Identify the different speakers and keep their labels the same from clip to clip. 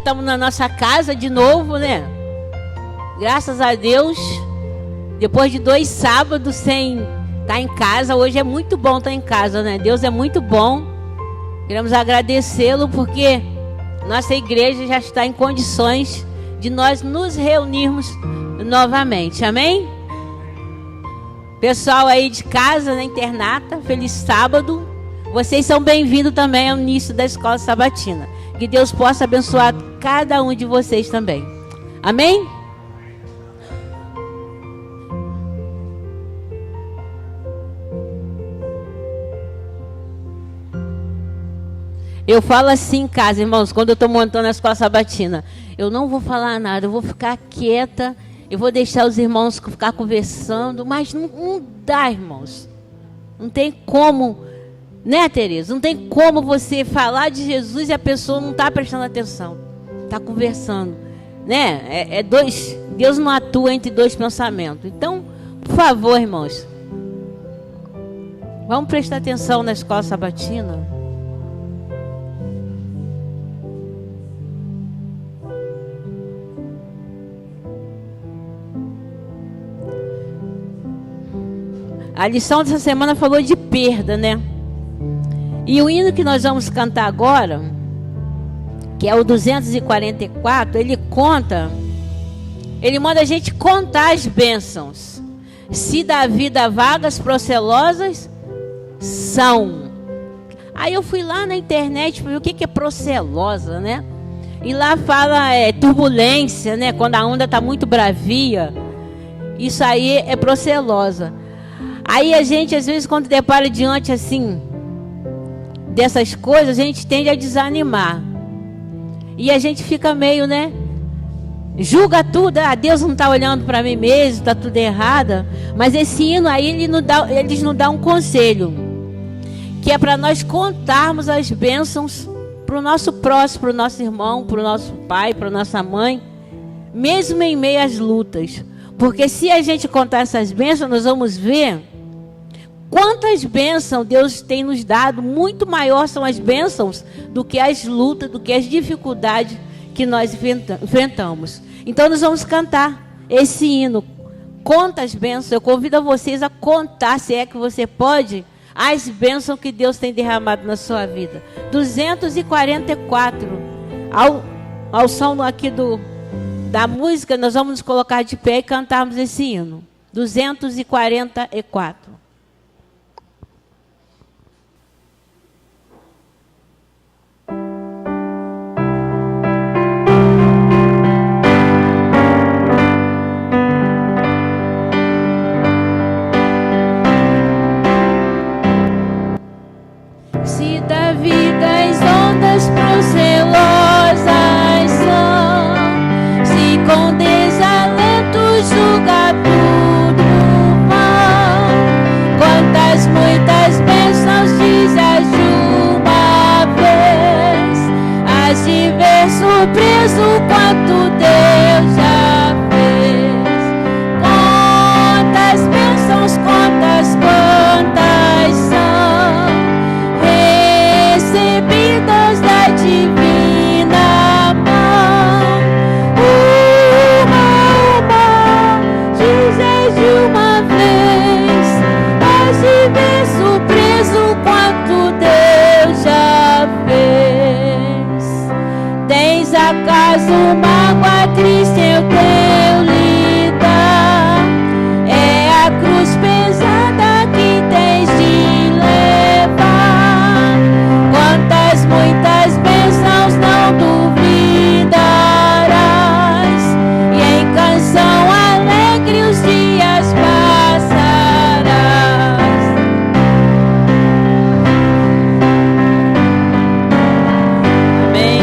Speaker 1: Estamos na nossa casa de novo, né? Graças a Deus, depois de 2 sábados sem estar em casa, hoje é muito bom estar em casa, né? Deus é muito bom. Queremos agradecê-lo porque nossa igreja já está em condições de nós nos reunirmos novamente, amém? Pessoal aí de casa, na internata, feliz sábado. Vocês são bem-vindos também ao início da escola sabatina. Que Deus possa abençoar cada um de vocês também. Amém? Eu falo assim em casa, irmãos, quando eu estou montando a escola sabatina. Eu não vou falar nada, eu vou ficar quieta, eu vou deixar os irmãos ficar conversando, mas não dá, irmãos. Não tem como... Né, Tereza? Não tem como você falar de Jesus e a pessoa não está prestando atenção. Está conversando. Né? Deus não atua entre 2 pensamentos. Então, por favor, irmãos. Vamos prestar atenção na escola sabatina. A lição dessa semana falou de perda, né? E o hino que nós vamos cantar agora, que é o 244, ele manda a gente contar as bênçãos. Se da vida vagas procelosas são. Aí eu fui lá na internet para ver o que é procelosa, né? E lá fala turbulência, né? Quando a onda está muito bravia. Isso aí é procelosa. Aí a gente, às vezes, quando depara diante assim... dessas coisas, a gente tende a desanimar. E a gente fica meio, né? Julga tudo. Deus não está olhando para mim mesmo, está tudo errado. Mas esse hino aí, eles nos dão um conselho. Que é para nós contarmos as bênçãos para o nosso próximo, para o nosso irmão, para o nosso pai, para a nossa mãe. Mesmo em meio às lutas. Porque se a gente contar essas bênçãos, nós vamos ver... quantas bênçãos Deus tem nos dado, muito maior são as bênçãos do que as lutas, do que as dificuldades que nós enfrentamos. Então nós vamos cantar esse hino. Conta as bênçãos. Eu convido vocês a contar, se é que você pode, as bênçãos que Deus tem derramado na sua vida. 244. Ao som aqui da música, nós vamos nos colocar de pé e cantarmos esse hino. 244. Se da vida as ondas procelosas são, se com desalento julga tudo mal, quantas muitas bênçãos dizes de uma vez, has de ver surpreso quanto Deus já fez. Quantas bênçãos, quantas são recebidas da divina mão. Uma, dizes de uma vez, has de ver surpreso quanto Deus já fez. Tens acaso mágoa triste eu tenho lidar, é a cruz pesada que tens de levar. Quantas muitas bênçãos não duvidarás, e em canção alegre os dias passarás. Amém.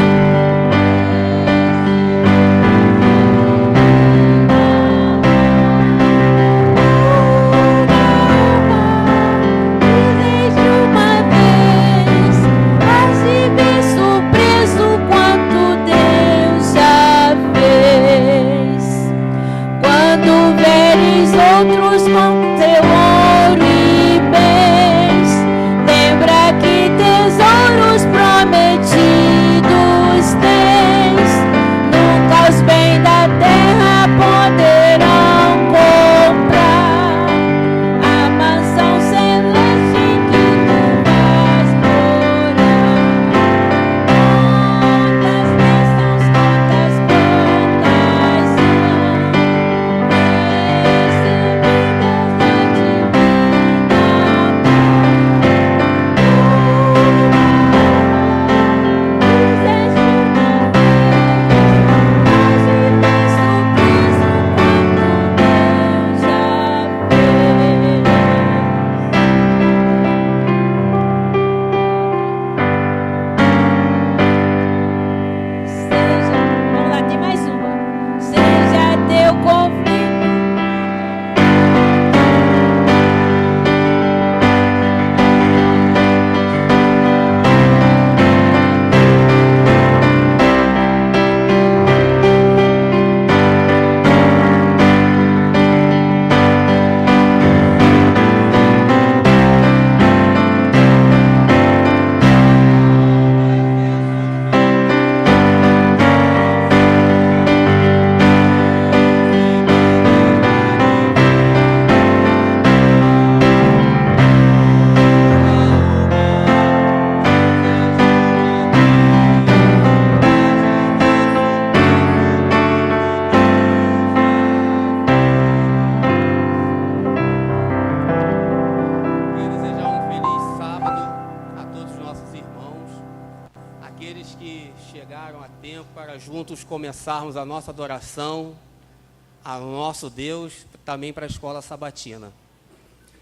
Speaker 2: que chegaram a tempo para juntos começarmos a nossa adoração ao nosso Deus, também para a escola sabatina.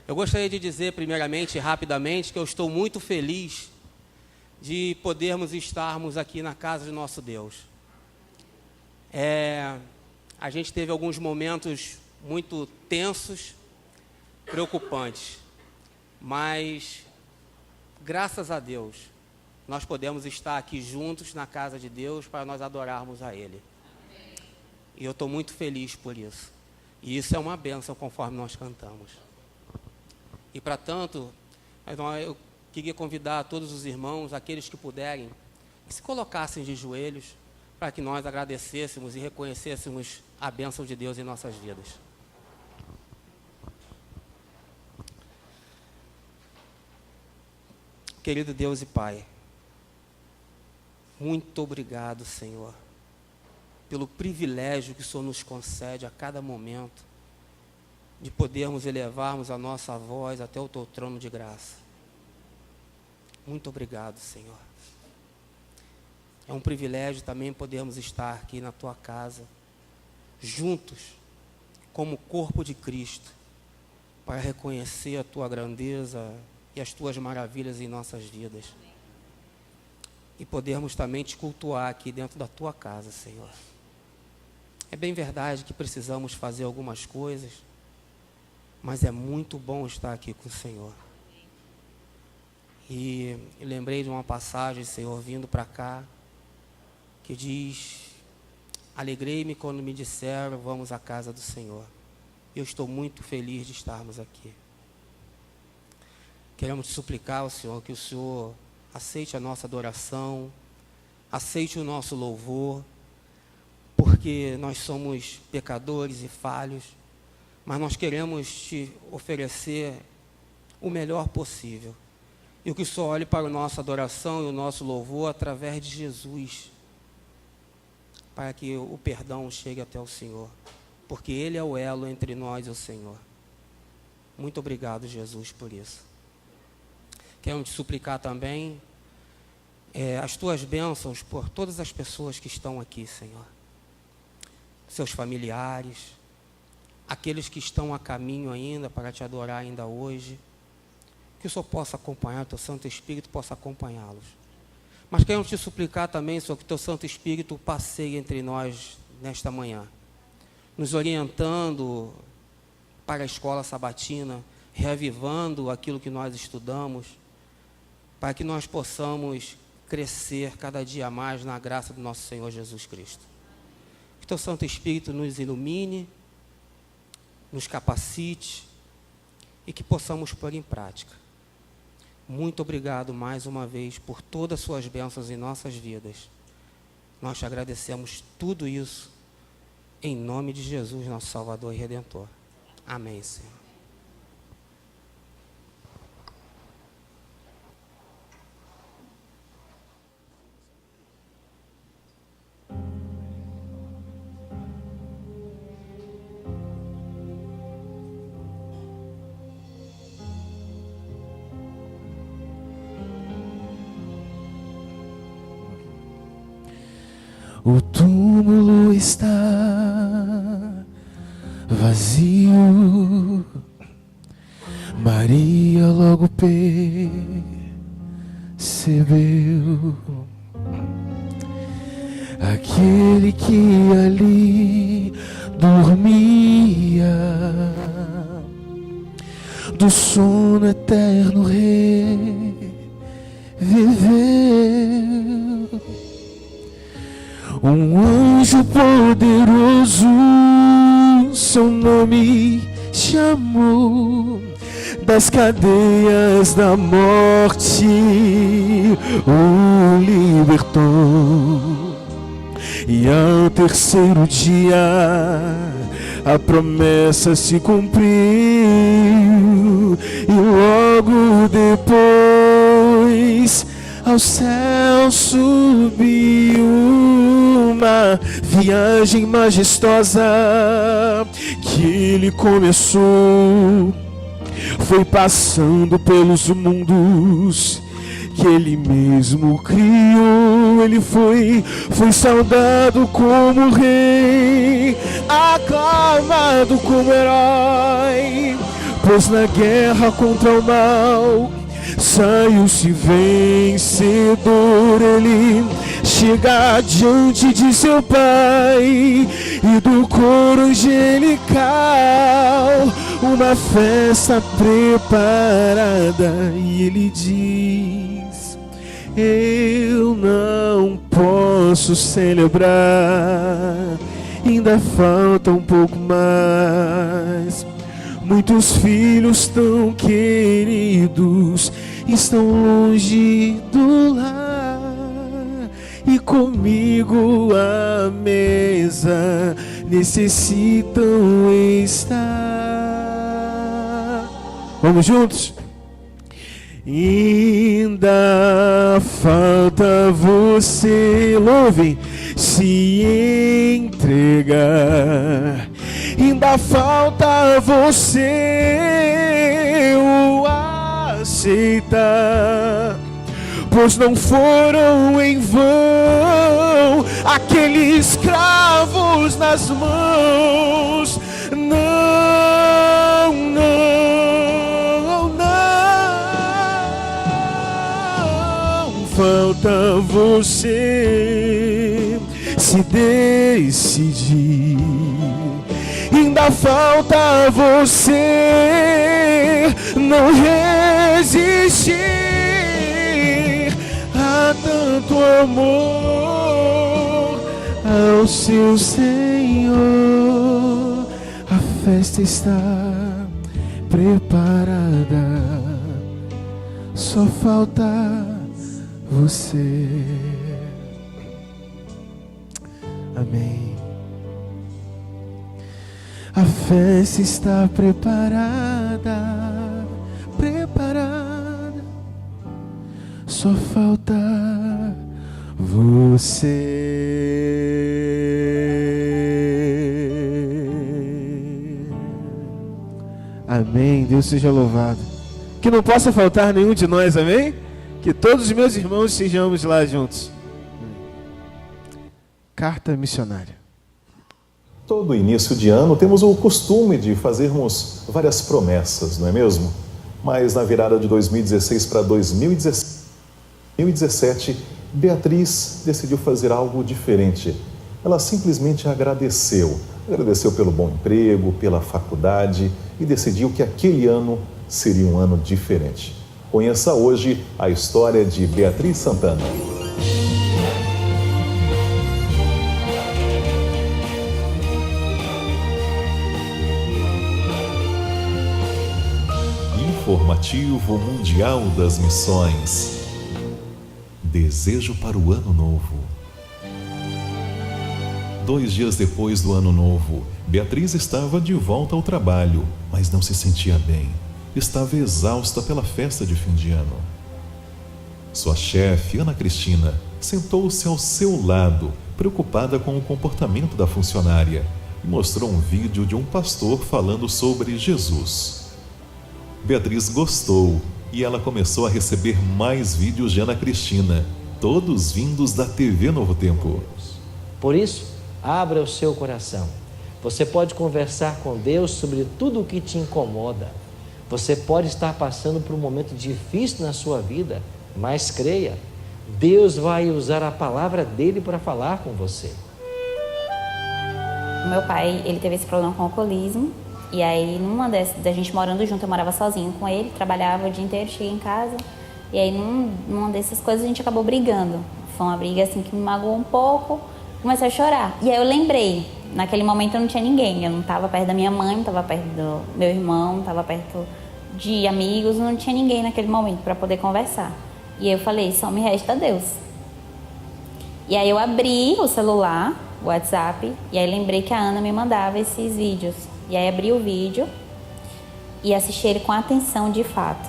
Speaker 2: Eu gostaria de dizer, primeiramente, rapidamente, que eu estou muito feliz de podermos estarmos aqui na casa de nosso Deus. A gente teve alguns momentos muito tensos, preocupantes, mas, graças a Deus, nós podemos estar aqui juntos na casa de Deus para nós adorarmos a Ele. E eu estou muito feliz por isso. E isso é uma bênção conforme nós cantamos. E para tanto, eu queria convidar todos os irmãos, aqueles que puderem, que se colocassem de joelhos para que nós agradecêssemos e reconhecêssemos a bênção de Deus em nossas vidas. Querido Deus e Pai, muito obrigado, Senhor, pelo privilégio que o Senhor nos concede a cada momento de podermos elevarmos a nossa voz até o Teu trono de graça. Muito obrigado, Senhor. É um privilégio também podermos estar aqui na Tua casa, juntos, como corpo de Cristo, para reconhecer a Tua grandeza e as Tuas maravilhas em nossas vidas. E podermos também Te cultuar aqui dentro da Tua casa, Senhor. É bem verdade que precisamos fazer algumas coisas, mas é muito bom estar aqui com o Senhor. E lembrei de uma passagem, Senhor, vindo para cá, que diz: alegrei-me quando me disseram, vamos à casa do Senhor. Eu estou muito feliz de estarmos aqui. Queremos te suplicar ao Senhor que o Senhor aceite a nossa adoração, aceite o nosso louvor, porque nós somos pecadores e falhos, mas nós queremos te oferecer o melhor possível. E que o Senhor olhe para a nossa adoração e o nosso louvor através de Jesus, para que o perdão chegue até o Senhor, porque Ele é o elo entre nós e o Senhor. Muito obrigado, Jesus, por isso. Quero te suplicar também as Tuas bênçãos por todas as pessoas que estão aqui, Senhor. Seus familiares, aqueles que estão a caminho ainda para Te adorar ainda hoje. Que o Senhor possa acompanhar, o Teu Santo Espírito possa acompanhá-los. Mas queremos te suplicar também, Senhor, que o Teu Santo Espírito passeie entre nós nesta manhã, nos orientando para a escola sabatina, reavivando aquilo que nós estudamos, para que nós possamos crescer cada dia mais na graça do nosso Senhor Jesus Cristo. Que o Teu Santo Espírito nos ilumine, nos capacite e que possamos pôr em prática. Muito obrigado mais uma vez por todas as Suas bênçãos em nossas vidas. Nós Te agradecemos tudo isso em nome de Jesus, nosso Salvador e Redentor. Amém, Senhor.
Speaker 3: O túmulo está vazio. Maria logo percebeu aquele que ali dormia, do sono eterno reviveu. Um anjo poderoso seu nome chamou, das cadeias da morte o libertou. E ao terceiro dia a promessa se cumpriu, e logo depois ao céu subiu. Uma viagem majestosa que ele começou, foi passando pelos mundos que Ele mesmo criou. Ele foi saudado como rei, aclamado como herói, pois na guerra contra o mal saiu-se vencedor. Ele chega diante de seu Pai e do coro angelical, uma festa preparada, e ele diz: eu não posso celebrar, ainda falta um pouco mais. Muitos filhos tão queridos estão longe do lar, e comigo à mesa necessitam estar. Vamos juntos? Ainda falta você, louve, se entregar. Ainda falta você o aceitar, pois não foram em vão aqueles cravos nas mãos. Não, não, não. Falta você se decidir. Ainda falta você não resistir a tanto amor ao seu Senhor. A festa está preparada, só falta você. Amém. A festa está preparada, preparada, só falta você. Amém. Deus seja louvado. Que não possa faltar nenhum de nós, amém? Que todos os meus irmãos estejamos lá juntos. Carta missionária.
Speaker 4: Todo início de ano temos o costume de fazermos várias promessas, não é mesmo? Mas na virada de 2016 para 2017, Beatriz decidiu fazer algo diferente. Ela simplesmente agradeceu pelo bom emprego, pela faculdade, e decidiu que aquele ano seria um ano diferente. Conheça hoje a história de Beatriz Santana. Informativo Mundial das Missões. Desejo para o Ano Novo. 2 dias depois do Ano Novo, Beatriz estava de volta ao trabalho, mas não se sentia bem. Estava exausta pela festa de fim de ano. Sua chefe, Ana Cristina, sentou-se ao seu lado, preocupada com o comportamento da funcionária, e mostrou um vídeo de um pastor falando sobre Jesus. Beatriz gostou e ela começou a receber mais vídeos de Ana Cristina, todos vindos da TV Novo Tempo.
Speaker 5: Por isso, abra o seu coração. Você pode conversar com Deus sobre tudo o que te incomoda. Você pode estar passando por um momento difícil na sua vida, mas creia, Deus vai usar a palavra dele para falar com você.
Speaker 6: Meu pai, ele teve esse problema com o alcoolismo. E aí, numa dessas, da gente morando junto, eu morava sozinho com ele, trabalhava o dia inteiro, cheguei em casa. E aí, numa dessas coisas, a gente acabou brigando. Foi uma briga, assim, que me magoou um pouco, comecei a chorar. E aí eu lembrei, naquele momento eu não tinha ninguém. Eu não estava perto da minha mãe, não estava perto do meu irmão, não estava perto de amigos, não tinha ninguém naquele momento para poder conversar. E aí eu falei, só me resta Deus. E aí eu abri o celular, o WhatsApp, e aí lembrei que a Ana me mandava esses vídeos. E aí abri o vídeo e assisti ele com atenção de fato.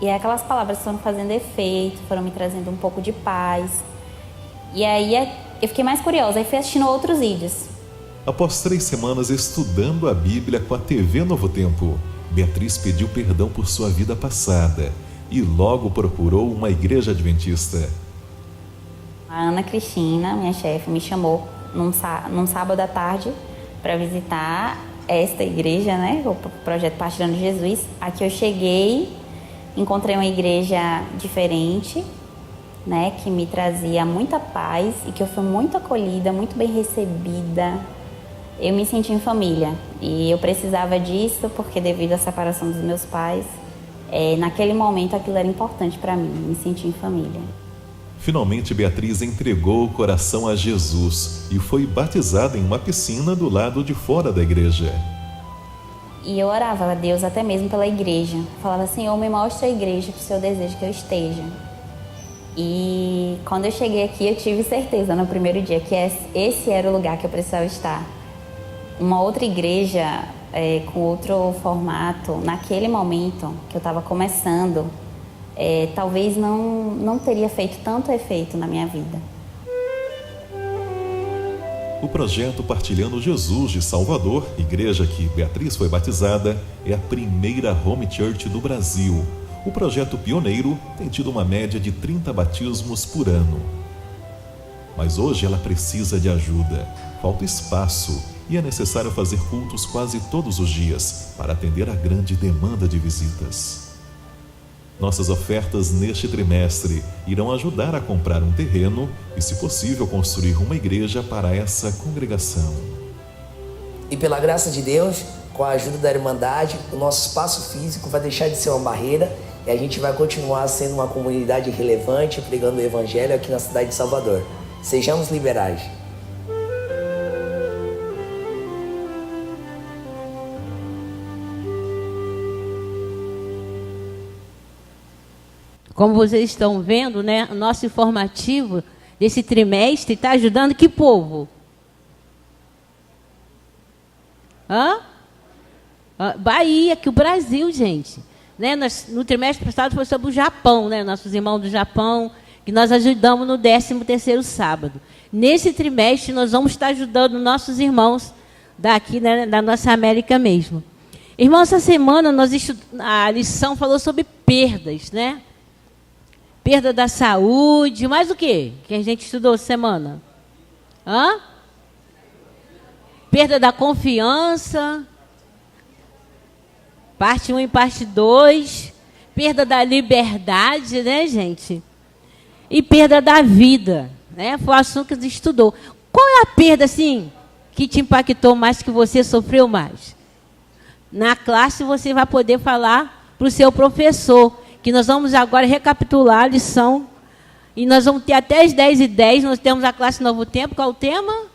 Speaker 6: E aí aquelas palavras foram fazendo efeito, foram me trazendo um pouco de paz. E aí eu fiquei mais curiosa, aí fui assistindo outros vídeos.
Speaker 4: Após 3 semanas estudando a Bíblia com a TV Novo Tempo, Beatriz pediu perdão por sua vida passada. e logo procurou uma igreja adventista.
Speaker 6: A Ana Cristina, minha chefe, me chamou num sábado à tarde para visitar esta igreja, né, o projeto Partilhando Jesus. Aqui eu cheguei, encontrei uma igreja diferente, né, que me trazia muita paz e que eu fui muito acolhida, muito bem recebida. Eu me senti em família e eu precisava disso porque devido à separação dos meus pais, naquele momento aquilo era importante para mim, me sentir em família.
Speaker 4: Finalmente, Beatriz entregou o coração a Jesus e foi batizada em uma piscina do lado de fora da igreja.
Speaker 6: E eu orava a Deus até mesmo pela igreja. Falava, Senhor, me mostra a igreja que o Senhor deseja que eu esteja. E quando eu cheguei aqui, eu tive certeza no primeiro dia que esse era o lugar que eu precisava estar. Uma outra igreja, com outro formato, naquele momento que eu estava começando, talvez não teria feito tanto efeito na minha vida.
Speaker 4: O projeto Partilhando Jesus de Salvador, igreja que Beatriz foi batizada, é a primeira home church do Brasil. O projeto pioneiro tem tido uma média de 30 batismos por ano. Mas hoje ela precisa de ajuda. Falta espaço e é necessário fazer cultos quase todos os dias para atender a grande demanda de visitas. Nossas ofertas neste trimestre irão ajudar a comprar um terreno e, se possível, construir uma igreja para essa congregação.
Speaker 7: E pela graça de Deus, com a ajuda da Irmandade, o nosso espaço físico vai deixar de ser uma barreira e a gente vai continuar sendo uma comunidade relevante, pregando o Evangelho aqui na cidade de Salvador. Sejamos liberais.
Speaker 1: Como vocês estão vendo, né, o nosso informativo desse trimestre está ajudando que povo? Bahia, que o Brasil, gente. Né, no trimestre passado foi sobre o Japão, né, nossos irmãos do Japão, que nós ajudamos no 13º sábado. Nesse trimestre nós vamos estar ajudando nossos irmãos daqui, né, da nossa América mesmo. Irmão, essa semana a lição falou sobre perdas, né? Perda da saúde, mais o quê? Que a gente estudou essa semana? Perda da confiança. Parte 1 e parte 2. Perda da liberdade, né, gente? E perda da vida, né? Foi o assunto que a gente estudou. Qual é a perda, assim, que te impactou mais, que você sofreu mais? Na classe você vai poder falar para o seu professor, que nós vamos agora recapitular a lição, e nós vamos ter até as 10h10, nós temos a classe Novo Tempo. Qual é o tema?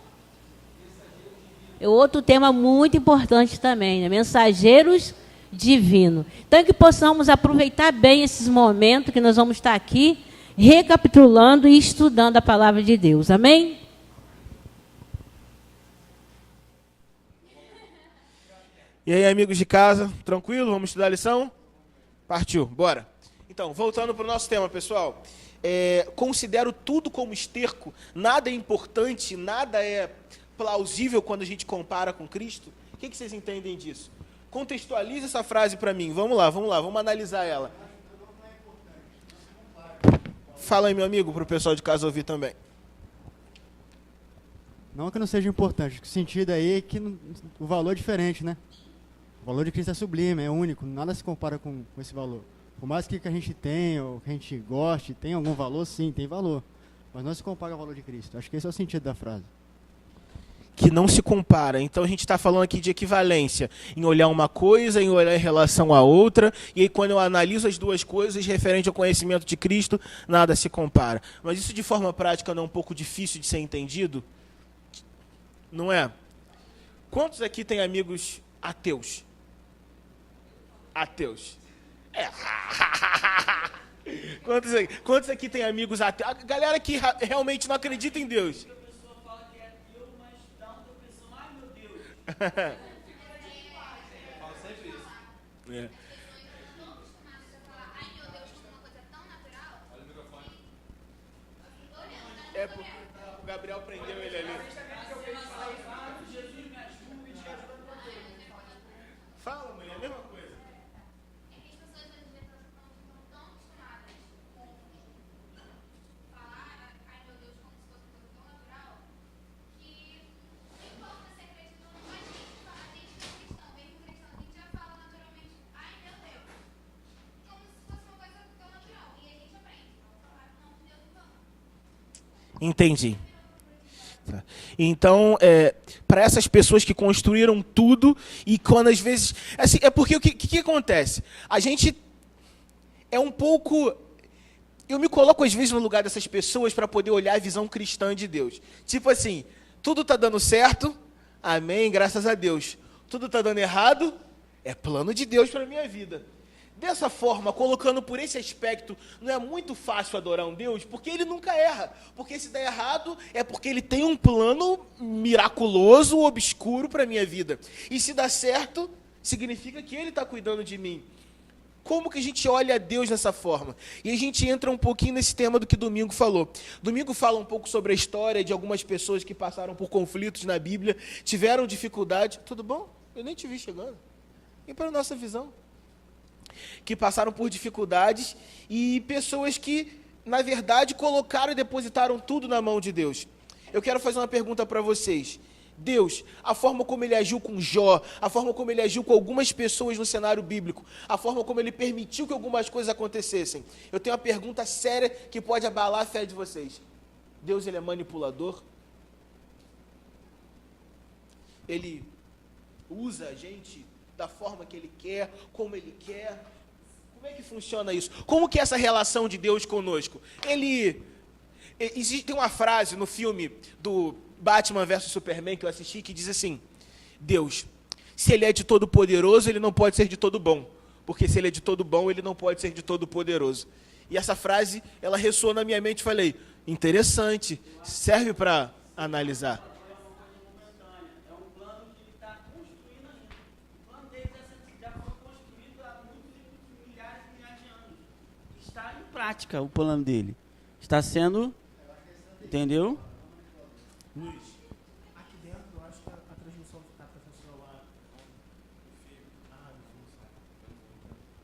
Speaker 1: É outro tema muito importante também, né? Mensageiros divinos. Então, que possamos aproveitar bem esses momentos que nós vamos estar aqui, recapitulando e estudando a palavra de Deus. Amém?
Speaker 3: E aí, amigos de casa, tranquilo? Vamos estudar a lição? Partiu, bora. Então, voltando para o nosso tema, pessoal. Considero tudo como esterco, nada é importante, nada é plausível quando a gente compara com Cristo. O que vocês entendem disso? Contextualize essa frase para mim. Vamos lá, vamos analisar ela. Fala aí, meu amigo, para o pessoal de casa ouvir também.
Speaker 8: Não que não seja importante, o sentido aí é que o valor é diferente, né? O valor de Cristo é sublime, é único, nada se compara com esse valor. Por mais que a gente tenha, ou que a gente goste, tem algum valor, sim, tem valor. Mas não se compara ao valor de Cristo. Acho que esse é o sentido da frase.
Speaker 3: Que não se compara. Então a gente está falando aqui de equivalência, em olhar uma coisa, em olhar em relação à outra, e aí quando eu analiso as duas coisas referente ao conhecimento de Cristo, nada se compara. Mas isso de forma prática não é um pouco difícil de ser entendido? Não é? Quantos aqui têm amigos ateus? Ateus. Quantos aqui têm amigos ateus? A galera que realmente não acredita em Deus. O Gabriel prendeu ele ali. Fala, mulher, a mesma coisa. Entendi. Tá. Então, para essas pessoas que construíram tudo e quando às vezes... Assim, é porque o que acontece? A gente é um pouco... Eu me coloco às vezes no lugar dessas pessoas para poder olhar a visão cristã de Deus. Tipo assim, tudo está dando certo, amém, graças a Deus. Tudo está dando errado, é plano de Deus para a minha vida. Dessa forma, colocando por esse aspecto, não é muito fácil adorar um Deus, porque ele nunca erra. Porque se der errado, é porque ele tem um plano miraculoso, obscuro para a minha vida. E se dá certo, significa que ele está cuidando de mim. Como que a gente olha a Deus dessa forma? E a gente entra um pouquinho nesse tema do que Domingo falou. Domingo fala um pouco sobre a história de algumas pessoas que passaram por conflitos na Bíblia, tiveram dificuldade. Tudo bom? Eu nem te vi chegando. E para a nossa visão. Que passaram por dificuldades e pessoas que, na verdade, colocaram e depositaram tudo na mão de Deus. Eu quero fazer uma pergunta para vocês. Deus, a forma como ele agiu com Jó, a forma como ele agiu com algumas pessoas no cenário bíblico, a forma como ele permitiu que algumas coisas acontecessem. Eu tenho uma pergunta séria que pode abalar a fé de vocês. Deus, ele é manipulador? Ele usa a gente da forma que ele quer, como ele quer? Como é que funciona isso? Como que é essa relação de Deus conosco? Existe uma frase no filme do Batman vs Superman que eu assisti que diz assim: Deus, se ele é de todo poderoso, ele não pode ser de todo bom, porque se ele é de todo bom, ele não pode ser de todo poderoso. E essa frase, ela ressoou na minha mente e falei, interessante, serve para analisar.
Speaker 9: Prática o plano dele. Está sendo, entendeu?
Speaker 3: Luiz, aqui dentro eu acho que a transmissão está para o celular.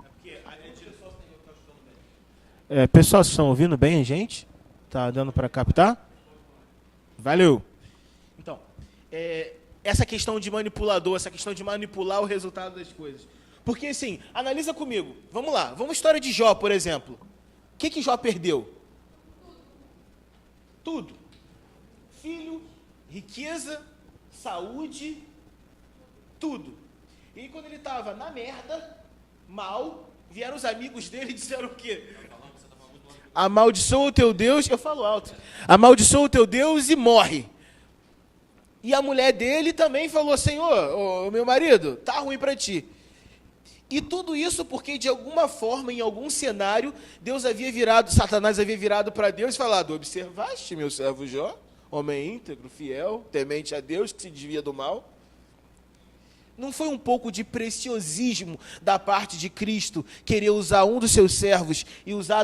Speaker 3: É porque a direção tem eu estou escutando bem. Pessoal, vocês estão ouvindo bem a gente? Tá dando para captar? Valeu. Então, essa questão de manipulador, essa questão de manipular o resultado das coisas. Porque assim, analisa comigo. Vamos lá, vamos à história de Jó, por exemplo. O que Jó perdeu? Tudo. Filho, riqueza, saúde, tudo. E quando ele estava na merda, mal, vieram os amigos dele e disseram o quê? Amaldiçoa o teu Deus, eu falo alto, amaldiçoa o teu Deus e morre. E a mulher dele também falou, Senhor, meu marido, tá ruim para ti. E tudo isso porque, de alguma forma, em algum cenário, Satanás havia virado para Deus e falado, observaste, meu servo Jó, homem íntegro, fiel, temente a Deus, que se desvia do mal? Não foi um pouco de preciosismo da parte de Cristo querer usar um dos seus servos e usar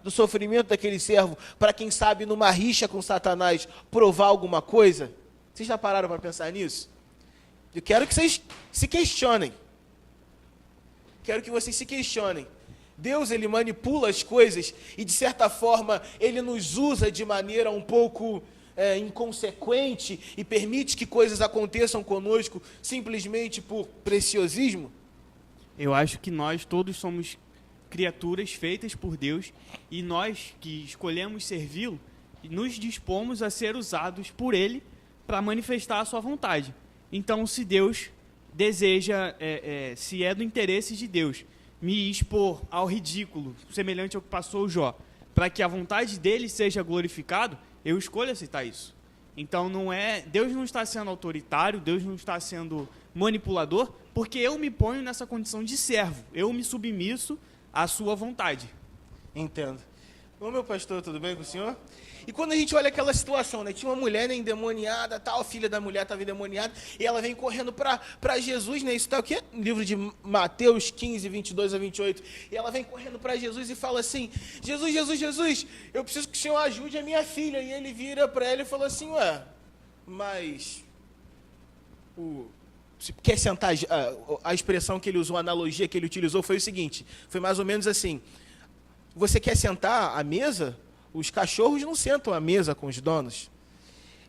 Speaker 3: do sofrimento daquele servo para, quem sabe, numa rixa com Satanás, provar alguma coisa? Vocês já pararam para pensar nisso? Eu quero que vocês se questionem. Quero que vocês se questionem. Deus, ele manipula as coisas e, de certa forma, ele nos usa de maneira um pouco inconsequente e permite que coisas aconteçam conosco simplesmente por preciosismo?
Speaker 9: Eu acho que nós todos somos criaturas feitas por Deus e nós que escolhemos servi-lo, nos dispomos a ser usados por ele para manifestar a sua vontade. Então, se Deus deseja, se é do interesse de Deus, me expor ao ridículo, semelhante ao que passou o Jó, para que a vontade dele seja glorificado, eu escolho aceitar isso. Então, Deus não está sendo autoritário, Deus não está sendo manipulador, porque eu me ponho nessa condição de servo, eu me submisso à sua vontade.
Speaker 3: Entendo. Ô, meu pastor, tudo bem com o senhor? E quando a gente olha aquela situação, né? Tinha uma mulher, né, endemoniada, tal, a filha da mulher estava endemoniada, e ela vem correndo para Jesus, né? Isso está o quê? No livro de Mateus 15, 22 a 28. E ela vem correndo para Jesus e fala assim, Jesus, eu preciso que o senhor ajude a minha filha. E ele vira para ela e fala assim, mas quer sentar? A expressão que ele usou, a analogia que ele utilizou foi o seguinte, foi mais ou menos assim, você quer sentar à mesa? Os cachorros não sentam à mesa com os donos.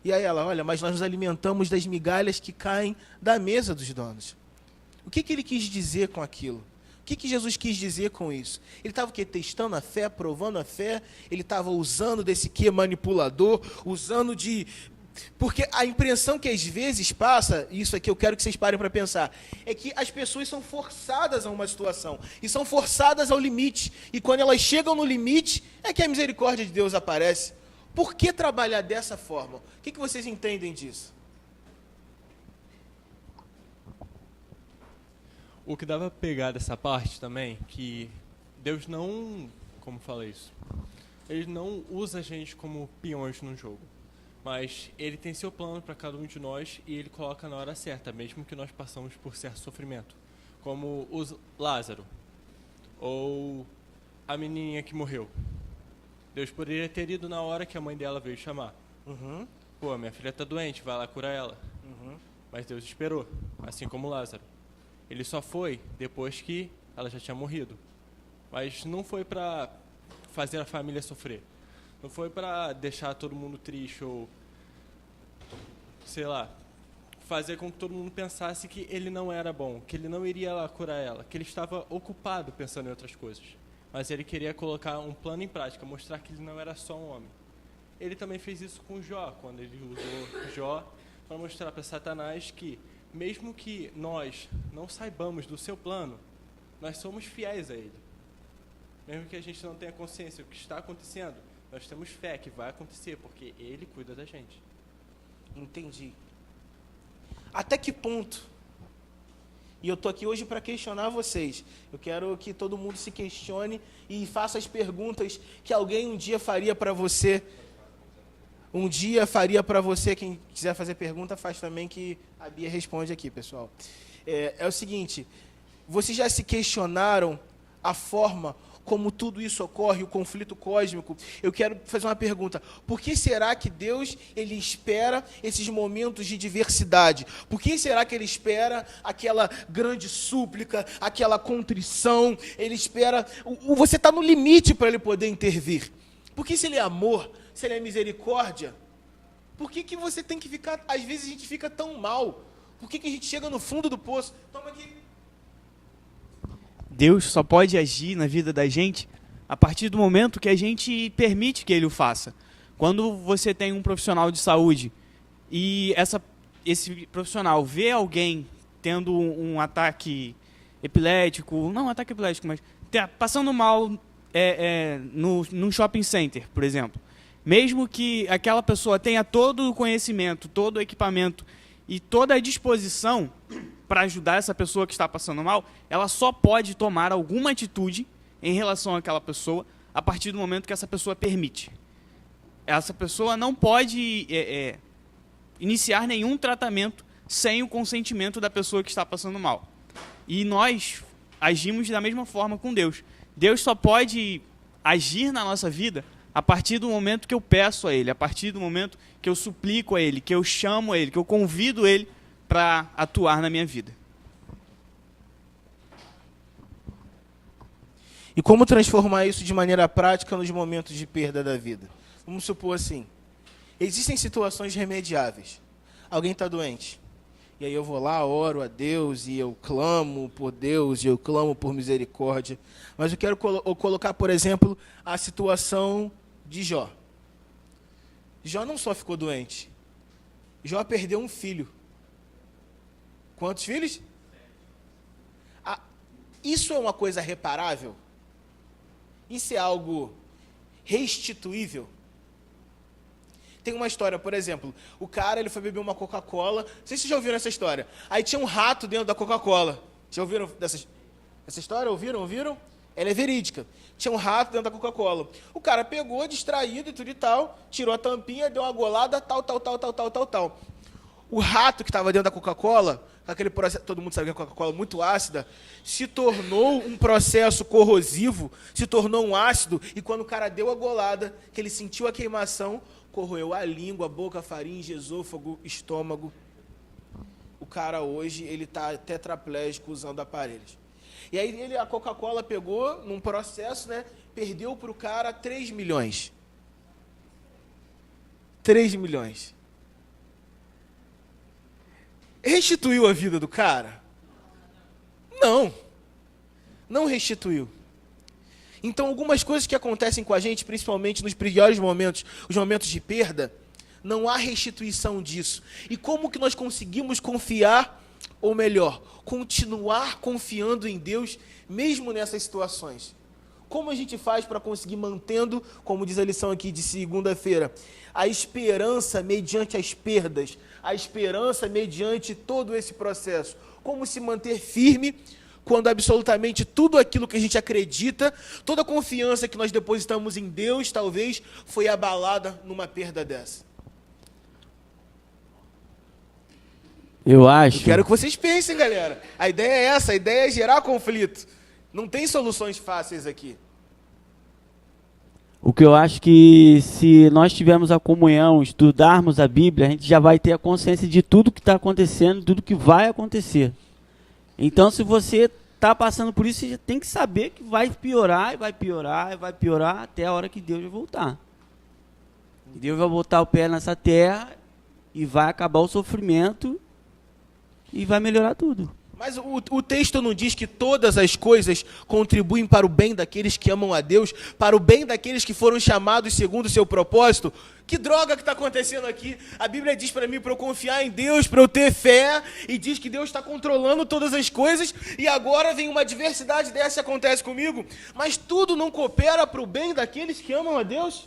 Speaker 3: E aí ela, olha, mas nós nos alimentamos das migalhas que caem da mesa dos donos. O que ele quis dizer com aquilo? O que Jesus quis dizer com isso? Ele estava o quê? Testando a fé, provando a fé, ele estava usando desse quê manipulador, usando de... Porque a impressão que às vezes passa, isso aqui eu quero que vocês parem para pensar, é que as pessoas são forçadas a uma situação, e são forçadas ao limite, e quando elas chegam no limite, é que a misericórdia de Deus aparece. Por que trabalhar dessa forma? O que vocês entendem disso?
Speaker 10: O que dava pra pegar dessa parte também, que Deus não, como fala isso, Ele não usa a gente como peões no jogo, mas Ele tem seu plano para cada um de nós e Ele coloca na hora certa, mesmo que nós passamos por certo sofrimento, como o Lázaro, ou a menininha que morreu. Deus poderia ter ido na hora que a mãe dela veio chamar. Pô, minha filha tá doente, vai lá curar ela. Mas Deus esperou, assim como Lázaro. Ele só foi depois que ela já tinha morrido. Mas não foi para fazer a família sofrer. Não foi para deixar todo mundo triste ou, sei lá, fazer com que todo mundo pensasse que ele não era bom, que ele não iria lá curar ela, que ele estava ocupado pensando em outras coisas. Mas ele queria colocar um plano em prática, mostrar que ele não era só um homem. Ele também fez isso com Jó, quando ele usou Jó para mostrar para Satanás que, mesmo que nós não saibamos do seu plano, nós somos fiéis a ele. Mesmo que a gente não tenha consciência do que está acontecendo, nós temos fé que vai acontecer, porque ele cuida da gente.
Speaker 3: Entendi. Até que ponto? E eu estou aqui hoje para questionar vocês. Eu quero que todo mundo se questione e faça as perguntas que alguém um dia faria para você. Um dia faria para você. Quem quiser fazer pergunta, faz também, que a Bia responde aqui, pessoal. É o seguinte, vocês já se questionaram a forma como tudo isso ocorre, o conflito cósmico? Eu quero fazer uma pergunta. Por que será que Deus, ele espera esses momentos de diversidade? Por que será que ele espera aquela grande súplica, aquela contrição? Ele espera... Você está no limite para ele poder intervir. Porque se ele é amor, se ele é misericórdia, por que você tem que ficar... Às vezes a gente fica tão mal. Por que a gente chega no fundo do poço? Toma aqui.
Speaker 9: Deus só pode agir na vida da gente a partir do momento que a gente permite que Ele o faça. Quando você tem um profissional de saúde e esse profissional vê alguém tendo um ataque epilético, não um ataque epilético, mas passando mal num shopping center, por exemplo, mesmo que aquela pessoa tenha todo o conhecimento, todo o equipamento e toda a disposição para ajudar essa pessoa que está passando mal, ela só pode tomar alguma atitude em relação àquela pessoa a partir do momento que essa pessoa permite. Essa pessoa não pode iniciar nenhum tratamento sem o consentimento da pessoa que está passando mal. E nós agimos da mesma forma com Deus. Deus só pode agir na nossa vida a partir do momento que eu peço a Ele, a partir do momento que eu suplico a Ele, que eu chamo a Ele, que eu convido Ele para atuar na minha vida.
Speaker 3: E como transformar isso de maneira prática nos momentos de perda da vida? Vamos supor assim, existem situações remediáveis. Alguém está doente. E aí eu vou lá, oro a Deus, e eu clamo por Deus, e eu clamo por misericórdia. Mas eu quero colocar, por exemplo, a situação de Jó. Jó não só ficou doente. Jó perdeu um filho. Quantos filhos? Isso é uma coisa reparável? Isso é algo restituível? Tem uma história, por exemplo, o cara ele foi beber uma Coca-Cola, não sei se vocês já ouviram essa história, aí tinha um rato dentro da Coca-Cola. Já ouviram essa história? Ouviram? Ela é verídica. Tinha um rato dentro da Coca-Cola. O cara pegou, distraído e tudo e tal, tirou a tampinha, deu uma golada, tal. O rato que estava dentro da Coca-Cola, aquele processo, todo mundo sabe que a Coca-Cola é muito ácida, se tornou um processo corrosivo, se tornou um ácido, e quando o cara deu a golada, que ele sentiu a queimação, corroeu a língua, a boca, a faringe, esôfago, estômago. O cara hoje, ele está tetraplégico usando aparelhos. E aí a Coca-Cola pegou, num processo, né, perdeu para o cara 3 milhões. 3 milhões. Restituiu a vida do cara? Não. Não restituiu. Então, algumas coisas que acontecem com a gente, principalmente nos piores momentos, os momentos de perda, não há restituição disso. E como que nós conseguimos confiar, ou melhor, continuar confiando em Deus, mesmo nessas situações? Como a gente faz para conseguir mantendo, como diz a lição aqui de segunda-feira, a esperança mediante as perdas, a esperança mediante todo esse processo? Como se manter firme quando absolutamente tudo aquilo que a gente acredita, toda a confiança que nós depositamos em Deus, talvez, foi abalada numa perda dessa?
Speaker 11: Eu acho.
Speaker 3: Eu quero que vocês pensem, galera. A ideia é essa, a ideia é gerar conflito. Não tem soluções fáceis aqui.
Speaker 11: O que eu acho que se nós tivermos a comunhão, estudarmos a Bíblia, a gente já vai ter a consciência de tudo que está acontecendo, tudo que vai acontecer. Então, se você está passando por isso, você já tem que saber que vai piorar, e vai piorar, e vai piorar, até a hora que Deus vai voltar. E Deus vai botar o pé nessa terra, e vai acabar o sofrimento, e vai melhorar tudo.
Speaker 3: Mas o texto não diz que todas as coisas contribuem para o bem daqueles que amam a Deus, para o bem daqueles que foram chamados segundo o seu propósito? Que droga que está acontecendo aqui? A Bíblia diz para mim para eu confiar em Deus, para eu ter fé, e diz que Deus está controlando todas as coisas, e agora vem uma adversidade dessa e acontece comigo. Mas tudo não coopera para o bem daqueles que amam a Deus?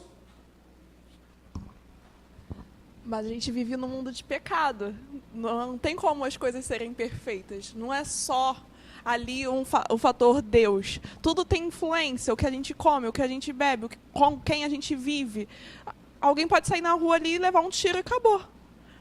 Speaker 12: Mas a gente vive num mundo de pecado. Não tem como as coisas serem perfeitas. Não é só ali o fator Deus. Tudo tem influência. O que a gente come, o que a gente bebe, com quem a gente vive. Alguém pode sair na rua ali e levar um tiro e acabou.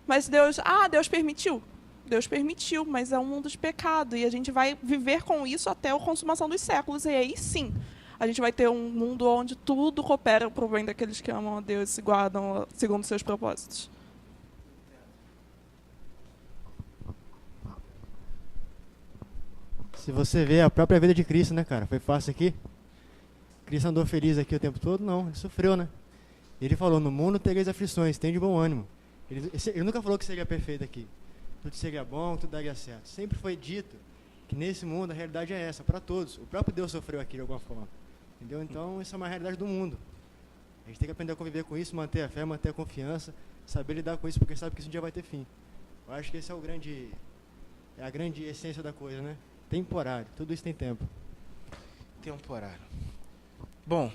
Speaker 12: Mas Deus permitiu. Deus permitiu, mas é um mundo de pecado. E a gente vai viver com isso até a consumação dos séculos. E aí sim, a gente vai ter um mundo onde tudo coopera para o bem daqueles que amam a Deus e se guardam segundo seus propósitos.
Speaker 8: Se você vê a própria vida de Cristo, né, cara? Foi fácil aqui? Cristo andou feliz aqui o tempo todo? Não, ele sofreu, né? Ele falou, no mundo tereis aflições, tem de bom ânimo. Ele nunca falou que seria perfeito aqui. Tudo seria bom, tudo daria certo. Sempre foi dito que nesse mundo a realidade é essa, para todos. O próprio Deus sofreu aqui de alguma forma. Entendeu? Então, isso é uma realidade do mundo. A gente tem que aprender a conviver com isso, manter a fé, manter a confiança, saber lidar com isso, porque sabe que isso um dia vai ter fim. Eu acho que esse é a grande essência da coisa, né? Temporário. Tudo isso tem tempo.
Speaker 3: Temporário. Bom,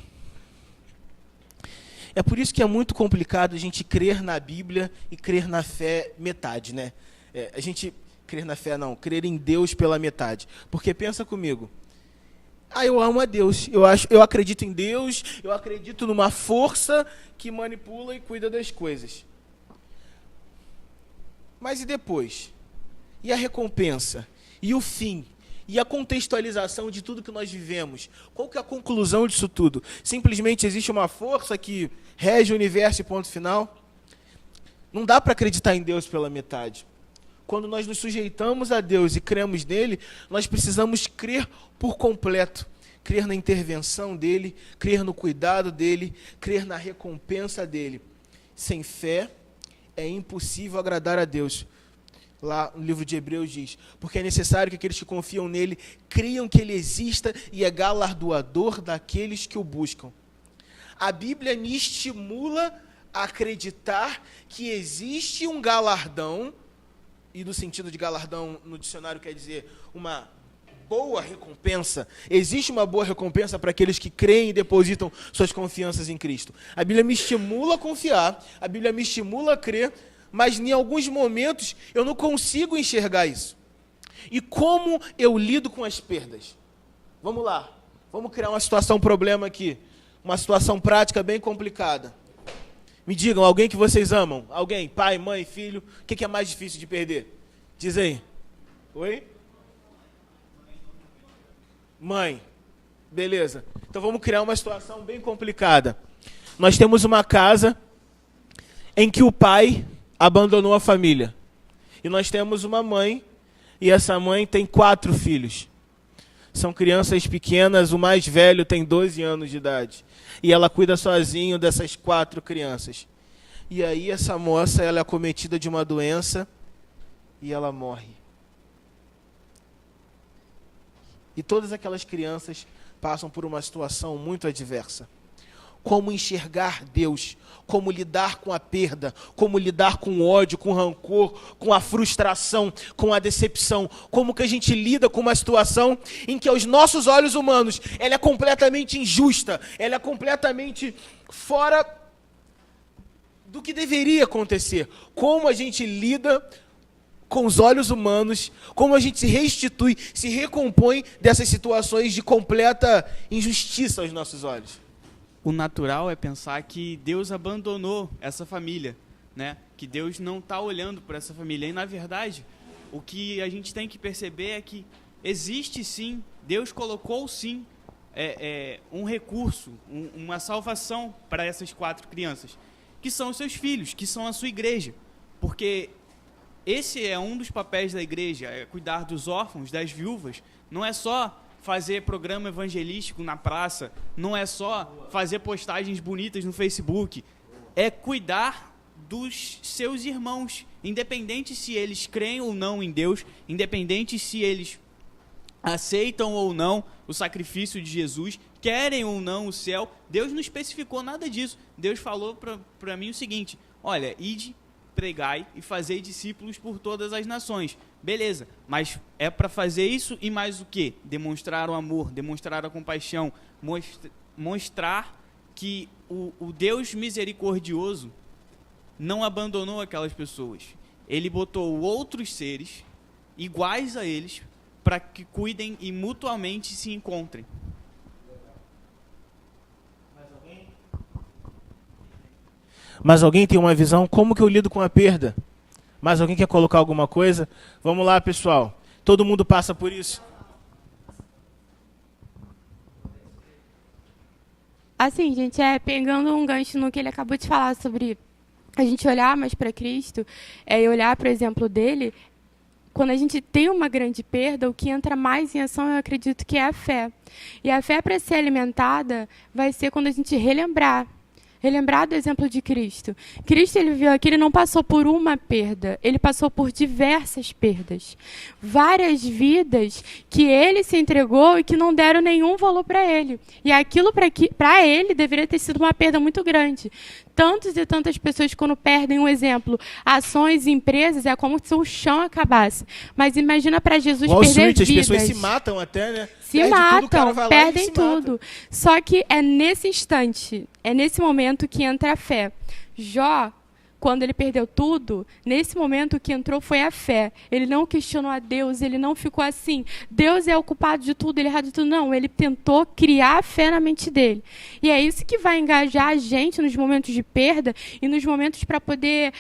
Speaker 3: é por isso que é muito complicado a gente crer na Bíblia e crer na fé metade, né? A gente crer na fé não, crer em Deus pela metade. Porque pensa comigo. Eu amo a Deus, eu acredito em Deus, eu acredito numa força que manipula e cuida das coisas. Mas e depois? E a recompensa? E o fim? E a contextualização de tudo que nós vivemos? Qual que é a conclusão disso tudo? Simplesmente existe uma força que rege o universo e ponto final? Não dá para acreditar em Deus pela metade. Quando nós nos sujeitamos a Deus e cremos nele, nós precisamos crer por completo. Crer na intervenção dele, crer no cuidado dele, crer na recompensa dele. Sem fé é impossível agradar a Deus. Lá no livro de Hebreus diz, porque é necessário que aqueles que confiam nele creiam que ele exista e é galardoador daqueles que o buscam. A Bíblia me estimula a acreditar que existe um galardão, e no sentido de galardão no dicionário quer dizer uma boa recompensa. Existe uma boa recompensa para aqueles que creem e depositam suas confianças em Cristo. A Bíblia me estimula a confiar, a Bíblia me estimula a crer, mas em alguns momentos eu não consigo enxergar isso. E como eu lido com as perdas? Vamos lá, vamos criar uma situação problema aqui, uma situação prática bem complicada. Me digam, alguém que vocês amam? Alguém? Pai, mãe, filho? O que é mais difícil de perder? Diz aí. Oi? Mãe. Beleza. Então vamos criar uma situação bem complicada. Nós temos uma casa em que o pai abandonou a família. E nós temos uma mãe, e essa mãe tem 4 filhos. São crianças pequenas, o mais velho tem 12 anos de idade. E ela cuida sozinho dessas 4 crianças. E aí essa moça, ela é acometida de uma doença e ela morre. E todas aquelas crianças passam por uma situação muito adversa. Como enxergar Deus, como lidar com a perda, como lidar com o ódio, com o rancor, com a frustração, com a decepção. Como que a gente lida com uma situação em que aos nossos olhos humanos ela é completamente injusta, ela é completamente fora do que deveria acontecer. Como a gente lida com os olhos humanos, como a gente se restitui, se recompõe dessas situações de completa injustiça aos nossos olhos.
Speaker 9: O natural é pensar que Deus abandonou essa família, né? Que Deus não está olhando para essa família. E, na verdade, o que a gente tem que perceber é que existe sim, Deus colocou sim um recurso, uma salvação para essas 4 crianças, que são os seus filhos, que são a sua igreja. Porque esse é um dos papéis da igreja, é cuidar dos órfãos, das viúvas. Não é só fazer programa evangelístico na praça, não é só fazer postagens bonitas no Facebook, é cuidar dos seus irmãos, independente se eles creem ou não em Deus, independente se eles aceitam ou não o sacrifício de Jesus, querem ou não o céu. Deus não especificou nada disso. Deus falou para mim o seguinte: olha, ide, pregai e fazei discípulos por todas as nações. Beleza, mas é para fazer isso e mais o quê? Demonstrar o amor, demonstrar a compaixão, mostrar que o Deus misericordioso não abandonou aquelas pessoas. Ele botou outros seres iguais a eles para que cuidem e mutuamente se encontrem.
Speaker 3: Mas alguém tem uma visão? Como que eu lido com a perda? Mas alguém quer colocar alguma coisa? Vamos lá, pessoal. Todo mundo passa por isso.
Speaker 13: Assim, gente, pegando um gancho no que ele acabou de falar sobre a gente olhar mais para Cristo, e olhar para o exemplo dele, quando a gente tem uma grande perda, o que entra mais em ação, eu acredito que é a fé. E a fé, para ser alimentada, vai ser quando a gente relembrar do exemplo de Cristo. Cristo, ele viu aqui, ele não passou por uma perda, ele passou por diversas perdas. Várias vidas que ele se entregou e que não deram nenhum valor para ele. E aquilo para ele deveria ter sido uma perda muito grande. Tantas e tantas pessoas, quando perdem, um exemplo, ações e empresas, é como se o chão acabasse. Mas imagina para Jesus
Speaker 3: Wall
Speaker 13: perder
Speaker 3: Street,
Speaker 13: vidas.
Speaker 3: as pessoas se matam até, né?
Speaker 13: Se matam, perdem tudo. Só que é nesse instante, é nesse momento que entra a fé. Jó, quando ele perdeu tudo, nesse momento o que entrou foi a fé. Ele não questionou a Deus, ele não ficou assim, Deus é o culpado de tudo, ele é errado de tudo. Não, ele tentou criar a fé na mente dele. E é isso que vai engajar a gente nos momentos de perda e nos momentos para poder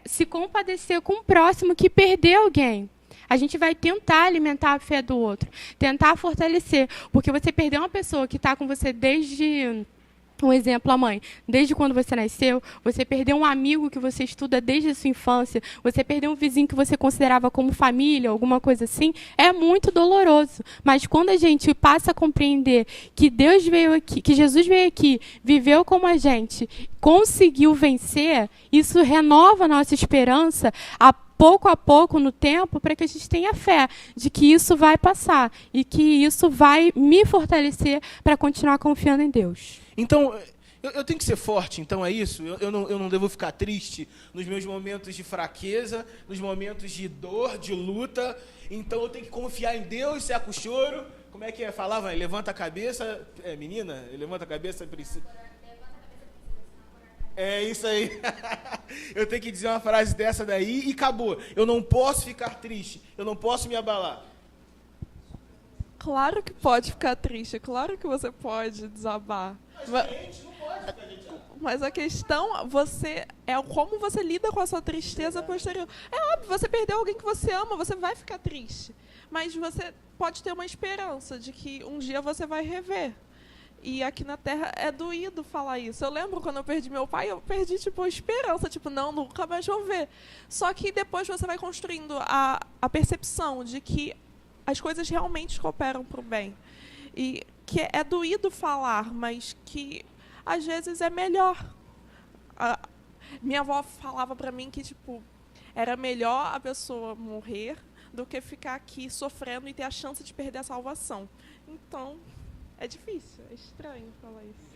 Speaker 13: se compadecer com o próximo que perdeu alguém. A gente vai tentar alimentar a fé do outro, tentar fortalecer, porque você perdeu uma pessoa que está com você desde... Um exemplo, a mãe, desde quando você nasceu, você perdeu um amigo que você estuda desde a sua infância, você perdeu um vizinho que você considerava como família, alguma coisa assim, é muito doloroso. Mas quando a gente passa a compreender que Deus veio aqui, que Jesus veio aqui, viveu como a gente, conseguiu vencer, isso renova a nossa esperança pouco a pouco no tempo, para que a gente tenha fé de que isso vai passar e que isso vai me fortalecer para continuar confiando em Deus.
Speaker 3: Então, eu tenho que ser forte, então é isso? Eu não devo ficar triste nos meus momentos de fraqueza, nos momentos de dor, de luta. Então eu tenho que confiar em Deus, seca o choro. Como é que falava? Levanta a cabeça. Menina? Levanta a cabeça, princesa. É isso aí. Eu tenho que dizer uma frase dessa daí e acabou. Eu não posso ficar triste. Eu não posso me abalar.
Speaker 12: Claro que pode ficar triste. Claro que você pode desabar. Mas a questão é como você lida com a sua tristeza posterior. É óbvio, você perdeu alguém que você ama, você vai ficar triste. Mas você pode ter uma esperança de que um dia você vai rever. E aqui na Terra é doído falar isso. Eu lembro quando eu perdi meu pai, eu perdi, a esperança. Não, nunca mais vou ver. Só que depois você vai construindo a percepção de que as coisas realmente cooperam para o bem. E que é doído falar, mas que às vezes é melhor. Minha avó falava para mim que, era melhor a pessoa morrer do que ficar aqui sofrendo e ter a chance de perder a salvação. Então, é difícil, é estranho falar isso.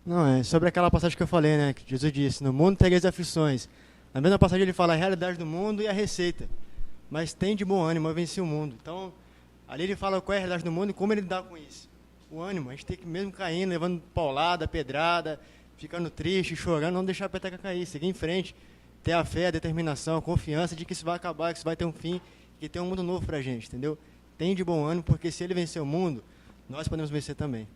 Speaker 8: Não, é sobre aquela passagem que eu falei, né? Que Jesus disse, no mundo tereis aflições. Na mesma passagem ele fala a realidade do mundo e a receita. Mas tem de bom ânimo, eu venci o mundo. Então, ali ele fala qual é a realidade do mundo e como ele lidar com isso. O ânimo, a gente tem que mesmo caindo, levando paulada, pedrada, ficando triste, chorando, não deixar a peteca cair, seguir em frente, ter a fé, a determinação, a confiança de que isso vai acabar, que isso vai ter um fim, que tem um mundo novo pra gente, entendeu? Tem de bom ânimo, porque se ele vencer o mundo, nós podemos vencer também.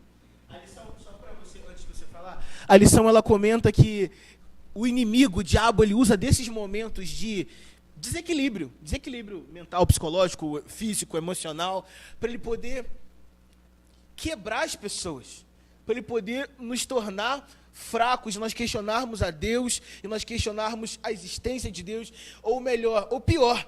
Speaker 3: A lição, só para você, antes de você falar, a lição ela comenta que o inimigo, o diabo, ele usa desses momentos de desequilíbrio mental, psicológico, físico, emocional, para ele poder quebrar as pessoas, para ele poder nos tornar fracos, nós questionarmos a Deus e nós questionarmos a existência de Deus, ou melhor, ou pior,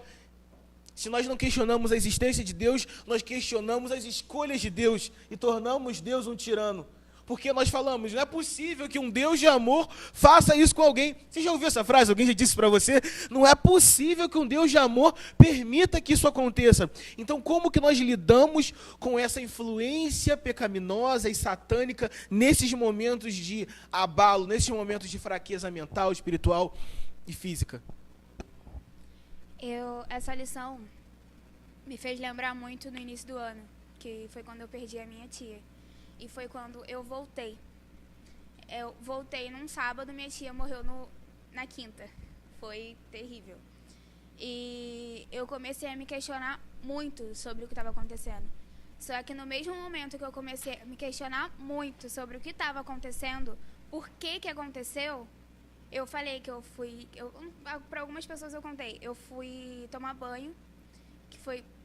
Speaker 3: se nós não questionamos a existência de Deus, nós questionamos as escolhas de Deus e tornamos Deus um tirano. Porque nós falamos, não é possível que um Deus de amor faça isso com alguém. Você já ouviu essa frase? Alguém já disse para você? Não é possível que um Deus de amor permita que isso aconteça. Então, como que nós lidamos com essa influência pecaminosa e satânica nesses momentos de abalo, nesses momentos de fraqueza mental, espiritual e física?
Speaker 14: Essa lição me fez lembrar muito no início do ano, que foi quando eu perdi a minha tia. E foi quando eu voltei. Eu voltei num sábado, minha tia morreu na quinta. Foi terrível. E eu comecei a me questionar muito sobre o que estava acontecendo. Só que no mesmo momento que eu comecei a me questionar muito sobre o que estava acontecendo, por que aconteceu, eu falei que para algumas pessoas eu contei, eu fui tomar banho,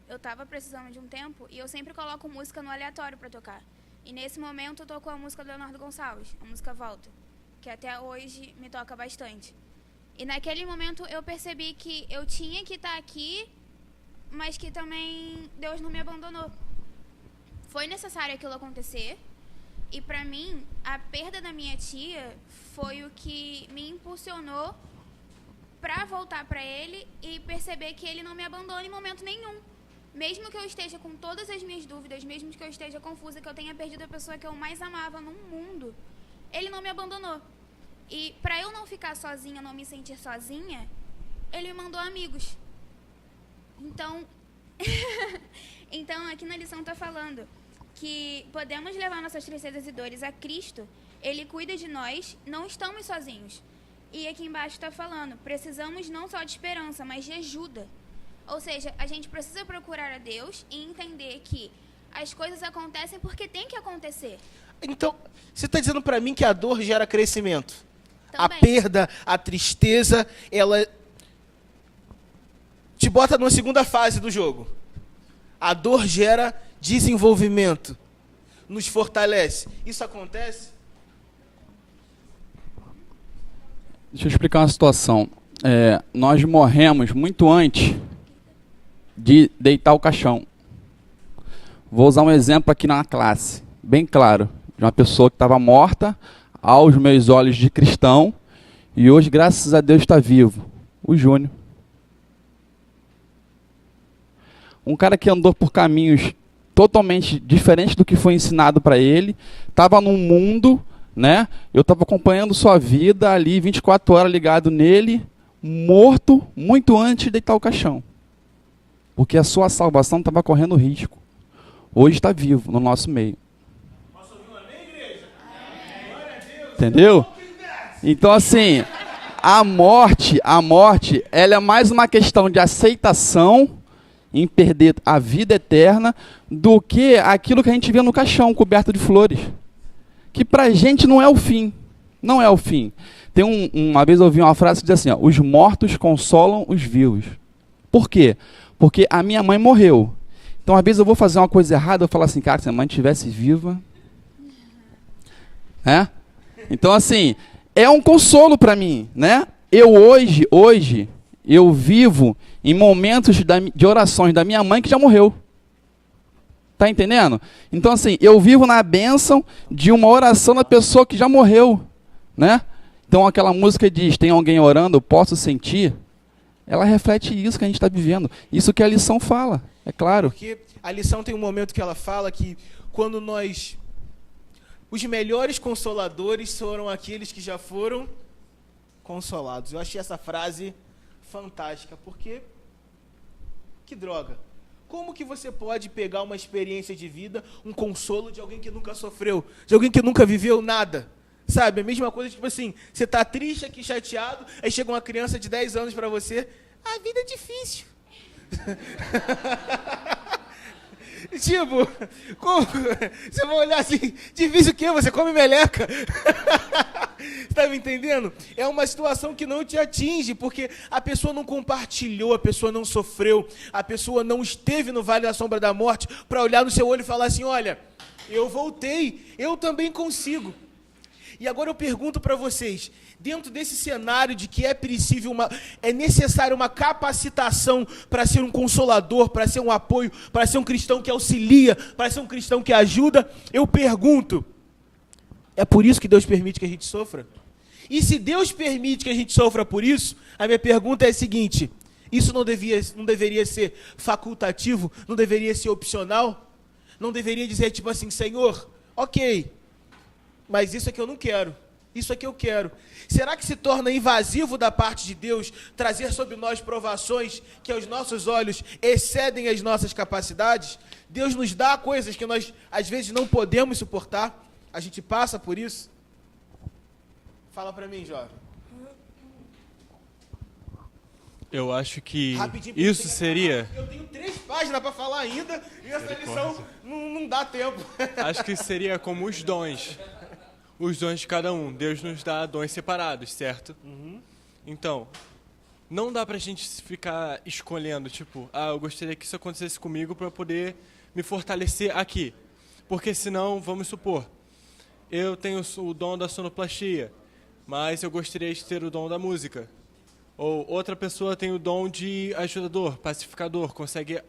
Speaker 14: eu estava precisando de um tempo, e eu sempre coloco música no aleatório para tocar. E nesse momento tocou a música do Leonardo Gonçalves, a música Volta, que até hoje me toca bastante. E naquele momento eu percebi que eu tinha que estar aqui, mas que também Deus não me abandonou. Foi necessário aquilo acontecer, e para mim, a perda da minha tia foi o que me impulsionou para voltar para ele e perceber que ele não me abandona em momento nenhum. Mesmo que eu esteja com todas as minhas dúvidas, mesmo que eu esteja confusa, que eu tenha perdido a pessoa que eu mais amava no mundo, ele não me abandonou. E para eu não ficar sozinha, não me sentir sozinha, ele me mandou amigos. Então, aqui na lição está falando que podemos levar nossas tristezas e dores a Cristo, Ele cuida de nós, não estamos sozinhos. E aqui embaixo está falando, precisamos não só de esperança, mas de ajuda. Ou seja, a gente precisa procurar a Deus e entender que as coisas acontecem porque tem que acontecer.
Speaker 3: Então, você está dizendo para mim que a dor gera crescimento.
Speaker 14: Também.
Speaker 3: A perda, a tristeza, ela te bota numa segunda fase do jogo. A dor gera desenvolvimento, nos fortalece. Isso acontece?
Speaker 15: Deixa eu explicar uma situação. Nós morremos muito antes de deitar o caixão. Vou usar um exemplo aqui na classe, bem claro, de uma pessoa que estava morta aos meus olhos de cristão e hoje, graças a Deus, está vivo. O Júnior. Um cara que andou por caminhos totalmente diferentes do que foi ensinado para ele, estava num mundo, né? Eu estava acompanhando sua vida ali, 24 horas ligado nele, morto muito antes de deitar o caixão. Porque a sua salvação estava correndo risco. Hoje está vivo no nosso meio. Entendeu? Então, assim, a morte, ela é mais uma questão de aceitação em perder a vida eterna do que aquilo que a gente vê no caixão, coberto de flores. Que pra gente não é o fim. Não é o fim. Tem uma vez eu ouvi uma frase que diz assim, ó, os mortos consolam os vivos. Por quê? Porque a minha mãe morreu. Então, às vezes eu vou fazer uma coisa errada, eu falo assim, cara, se a mãe estivesse viva... né? Então, assim, é um consolo para mim, né? Eu hoje, eu vivo em momentos de orações da minha mãe que já morreu. Tá entendendo? Então, assim, eu vivo na bênção de uma oração da pessoa que já morreu, né? Então, aquela música diz, tem alguém orando, eu posso sentir. ela reflete isso que a gente está vivendo. Isso que a lição fala, é claro.
Speaker 3: Porque a lição tem um momento que ela fala que quando nós... Os melhores consoladores foram aqueles que já foram consolados. Eu achei essa frase fantástica, porque... Que droga. Como que você pode pegar uma experiência de vida, um consolo de alguém que nunca sofreu, de alguém que nunca viveu nada? Sabe, a mesma coisa, tipo assim, você tá triste aqui, chateado, aí chega uma criança de 10 anos pra você, a vida é difícil. Tipo, como? Você vai olhar assim, difícil o quê? Você come meleca? Você tá me entendendo? É uma situação que não te atinge, porque a pessoa não compartilhou, a pessoa não sofreu, a pessoa não esteve no vale da sombra da morte para olhar no seu olho e falar assim, olha, eu voltei, eu também consigo. E agora eu pergunto para vocês, dentro desse cenário de que é necessário uma capacitação para ser um consolador, para ser um apoio, para ser um cristão que auxilia, para ser um cristão que ajuda, eu pergunto, é por isso que Deus permite que a gente sofra? E se Deus permite que a gente sofra por isso, a minha pergunta é a seguinte, isso não deveria ser facultativo, não deveria ser opcional? Não deveria dizer tipo assim, Senhor, ok, mas isso aqui eu não quero, isso aqui eu quero. Será que se torna invasivo da parte de Deus trazer sobre nós provações que aos nossos olhos excedem as nossas capacidades? Deus nos dá coisas que nós às vezes não podemos suportar, a gente passa por isso? Fala pra mim, jovem.
Speaker 10: Eu acho que
Speaker 3: Rapidinho,
Speaker 10: isso seria...
Speaker 3: Eu tenho 3 páginas para falar ainda e essa lição não dá tempo.
Speaker 10: Acho que seria como os dons. Os dons de cada um. Deus nos dá dons separados, certo?
Speaker 3: Uhum.
Speaker 10: Então, não dá pra gente ficar escolhendo, tipo, eu gostaria que isso acontecesse comigo para poder me fortalecer aqui. Porque senão, vamos supor, eu tenho o dom da sonoplastia, mas eu gostaria de ter o dom da música. Ou outra pessoa tem o dom de ajudador, pacificador, consegue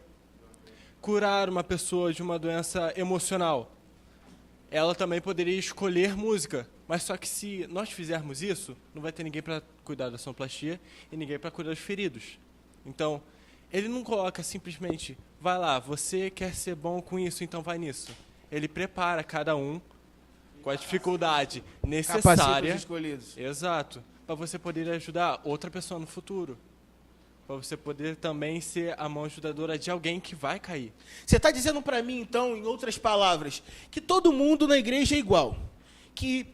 Speaker 10: curar uma pessoa de uma doença emocional. Ela também poderia escolher música, mas só que se nós fizermos isso, não vai ter ninguém para cuidar da sonoplastia e ninguém para cuidar dos feridos. Então, ele não coloca simplesmente, vai lá, você quer ser bom com isso, então vai nisso. Ele prepara cada um com a dificuldade necessária.
Speaker 3: Capacita os escolhidos.
Speaker 10: Exato. Para você poder ajudar outra pessoa no futuro. Para você poder também ser a mão ajudadora de alguém que vai cair.
Speaker 3: Você está dizendo para mim, então, em outras palavras, que todo mundo na igreja é igual. Que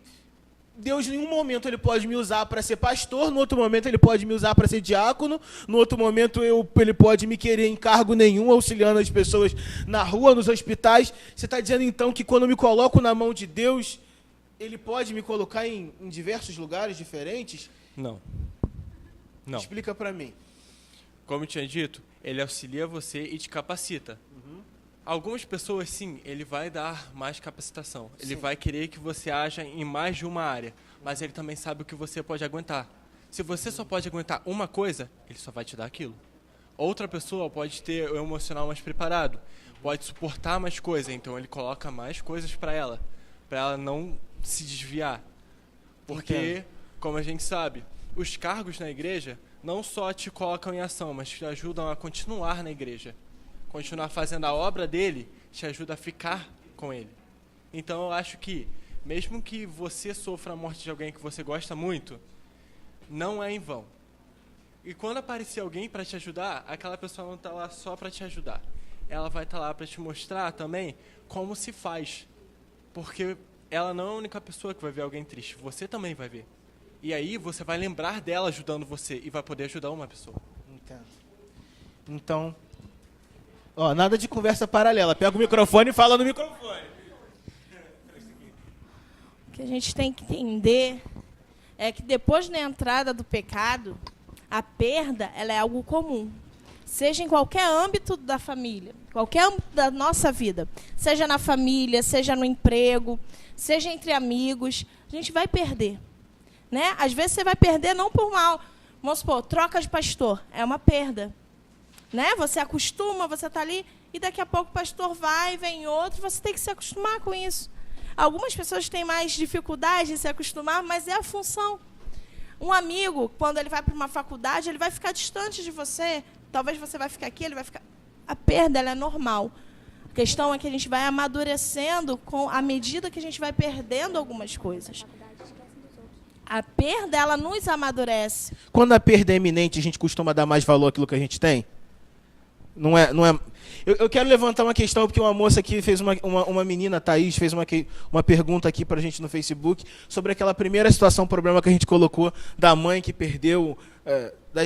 Speaker 3: Deus, em um momento, ele pode me usar para ser pastor, no outro momento, ele pode me usar para ser diácono, no outro momento, ele pode me querer em cargo nenhum, auxiliando as pessoas na rua, nos hospitais. Você está dizendo, então, que quando eu me coloco na mão de Deus, ele pode me colocar em diversos lugares diferentes?
Speaker 10: Não. Não.
Speaker 3: Explica para mim.
Speaker 10: Como eu tinha dito, ele auxilia você e te capacita.
Speaker 3: Uhum.
Speaker 10: Algumas pessoas, sim, ele vai dar mais capacitação. Ele
Speaker 3: Sim.
Speaker 10: vai querer que você haja em mais de uma área. Mas ele também sabe o que você pode aguentar. Se você só pode aguentar uma coisa, ele só vai te dar aquilo. Outra pessoa pode ter o emocional mais preparado. Pode suportar mais coisas. Então ele coloca mais coisas para ela não se desviar. Porque,
Speaker 3: Entendo.
Speaker 10: como a gente sabe, os cargos na igreja não só te colocam em ação, mas te ajudam a continuar na igreja. Continuar fazendo a obra dele te ajuda a ficar com ele. Então eu acho que, mesmo que você sofra a morte de alguém que você gosta muito, não é em vão. E quando aparecer alguém para te ajudar, aquela pessoa não está lá só para te ajudar. Ela vai estar lá para te mostrar também como se faz. Porque ela não é a única pessoa que vai ver alguém triste, você também vai ver. E aí você vai lembrar dela ajudando você e vai poder ajudar uma pessoa.
Speaker 3: Entendo. Então, nada de conversa paralela. Pega o microfone e fala no microfone.
Speaker 16: O que a gente tem que entender é que depois da entrada do pecado, a perda ela é algo comum. Seja em qualquer âmbito da família, qualquer âmbito da nossa vida. Seja na família, seja no emprego, seja entre amigos, a gente vai perder. Né? Às vezes você vai perder não por mal. Vamos supor, troca de pastor, é uma perda. Né? Você acostuma, você está ali, e daqui a pouco o pastor vai, vem outro, você tem que se acostumar com isso. Algumas pessoas têm mais dificuldade em se acostumar, mas é a função. Um amigo, quando ele vai para uma faculdade, ele vai ficar distante de você. Talvez você vai ficar aqui, ele vai ficar... A perda, ela é normal. A questão é que a gente vai amadurecendo à medida que a gente vai perdendo algumas coisas. A perda, ela nos amadurece.
Speaker 3: Quando a perda é iminente, a gente costuma dar mais valor àquilo que a gente tem? Não é... Eu quero levantar uma questão, porque uma moça aqui fez uma menina, Thaís, fez uma pergunta aqui para a gente no Facebook sobre aquela primeira situação, problema que a gente colocou da mãe que perdeu,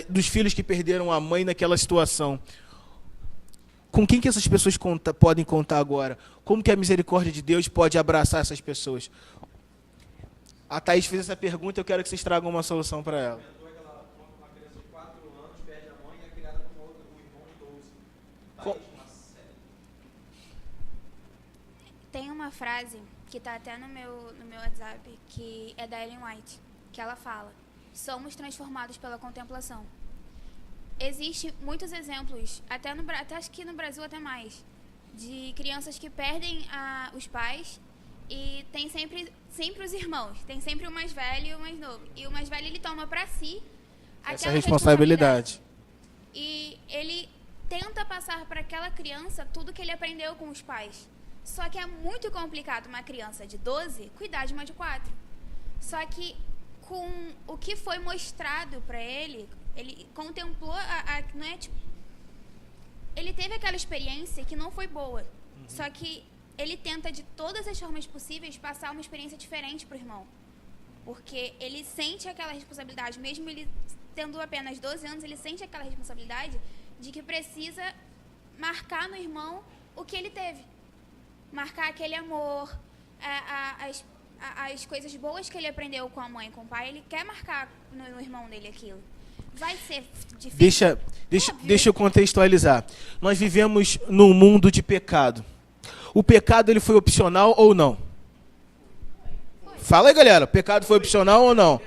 Speaker 3: dos filhos que perderam a mãe naquela situação. Com quem que essas pessoas podem contar agora? Como que a misericórdia de Deus pode abraçar essas pessoas? A Thaís fez essa pergunta e eu quero que vocês tragam uma solução para ela.
Speaker 17: Uma criança de 4 anos perde a mãe e é criada com outro irmão de 12.
Speaker 14: Tem uma frase que está até no meu WhatsApp, que é da Ellen White, que ela fala: somos transformados pela contemplação. Existem muitos exemplos, até acho que no Brasil até mais, de crianças que perdem os pais e tem sempre os irmãos. Tem sempre o mais velho e o mais novo. E o mais velho, ele toma para si
Speaker 3: essa responsabilidade.
Speaker 14: E ele tenta passar para aquela criança tudo que ele aprendeu com os pais. Só que é muito complicado uma criança de 12 cuidar de uma de 4. Só que com o que foi mostrado para ele contemplou não é tipo, ele teve aquela experiência que não foi boa. Só que ele tenta de todas as formas possíveis passar uma experiência diferente para o irmão. Porque ele sente aquela responsabilidade, mesmo ele tendo apenas 12 anos, ele sente aquela responsabilidade de que precisa marcar no irmão o que ele teve. Marcar aquele amor, as coisas boas que ele aprendeu com a mãe e com o pai, ele quer marcar no irmão dele aquilo. Vai ser difícil.
Speaker 3: Deixa eu contextualizar. Nós vivemos num mundo de pecado. O pecado, ele foi opcional ou não? Fala aí, galera. O pecado foi opcional ou não?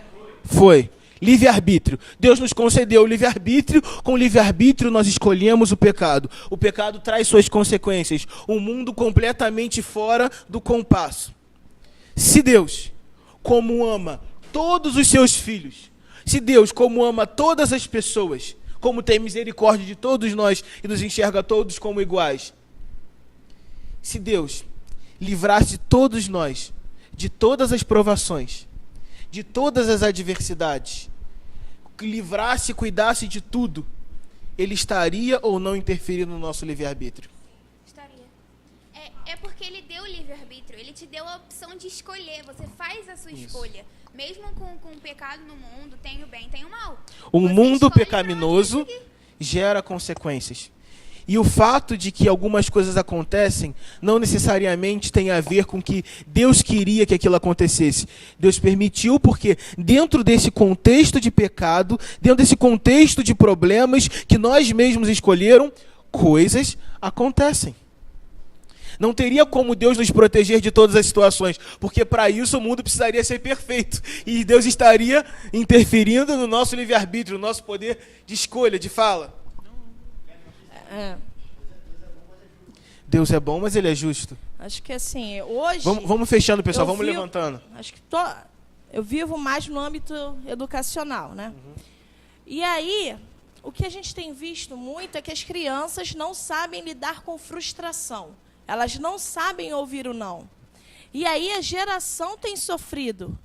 Speaker 3: Foi. Livre-arbítrio. Deus nos concedeu o livre-arbítrio. Com o livre-arbítrio, nós escolhemos o pecado. O pecado traz suas consequências. Um mundo completamente fora do compasso. Se Deus, como ama todos os seus filhos, se Deus, como ama todas as pessoas, como tem misericórdia de todos nós e nos enxerga todos como iguais, se Deus livrasse todos nós de todas as provações, de todas as adversidades, livrasse e cuidasse de tudo, ele estaria ou não interferindo no nosso livre-arbítrio?
Speaker 14: Estaria. É porque ele deu o livre-arbítrio, ele te deu a opção de escolher, você faz a sua escolha. Mesmo com o pecado no mundo, tem o bem, tem o mal.
Speaker 3: Um mundo pecaminoso gera consequências. E o fato de que algumas coisas acontecem não necessariamente tem a ver com que Deus queria que aquilo acontecesse. Deus permitiu porque dentro desse contexto de pecado, dentro desse contexto de problemas que nós mesmos escolheram, coisas acontecem. Não teria como Deus nos proteger de todas as situações, porque para isso o mundo precisaria ser perfeito. E Deus estaria interferindo no nosso livre-arbítrio, no nosso poder de escolha, de fala. Deus é bom, mas ele é justo.
Speaker 16: Acho que assim, hoje...
Speaker 3: Vamos fechando, pessoal, vamos levantando.
Speaker 16: Acho que eu vivo mais no âmbito educacional, né? E aí, o que a gente tem visto muito é que as crianças não sabem lidar com frustração. Elas não sabem ouvir o não. E aí a geração tem sofrido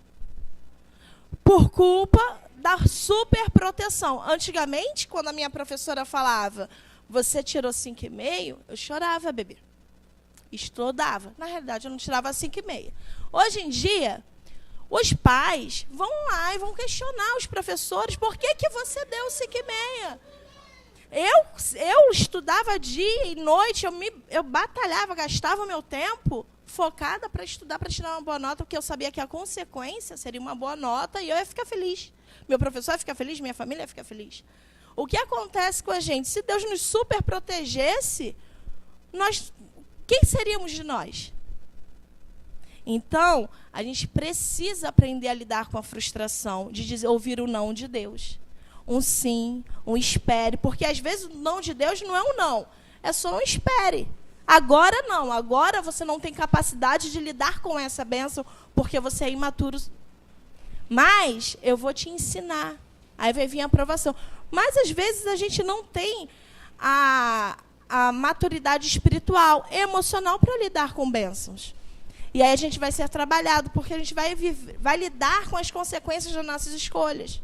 Speaker 16: por culpa da superproteção. Antigamente, quando a minha professora falava, você tirou 5,5, eu chorava, bebê. Estudava. Na realidade, eu não tirava 5,5. Hoje em dia, os pais vão lá e vão questionar os professores, por que você deu 5,5? Eu estudava dia e noite, eu batalhava, gastava meu tempo focada para estudar, para tirar uma boa nota, porque eu sabia que a consequência seria uma boa nota e eu ia ficar feliz. Meu professor ia ficar feliz, minha família ia ficar feliz. O que acontece com a gente? Se Deus nos super protegesse, quem seríamos de nós? Então, a gente precisa aprender a lidar com a frustração, de ouvir o não de Deus. Um sim, um espere, porque às vezes o não de Deus não é um não, é só um espere. Agora não, agora você não tem capacidade de lidar com essa bênção, porque você é imaturo. Mas eu vou te ensinar. Aí vai vir a aprovação. Mas, às vezes, a gente não tem a maturidade espiritual, emocional para lidar com bênçãos. E aí a gente vai ser trabalhado, porque a gente vai lidar com as consequências das nossas escolhas.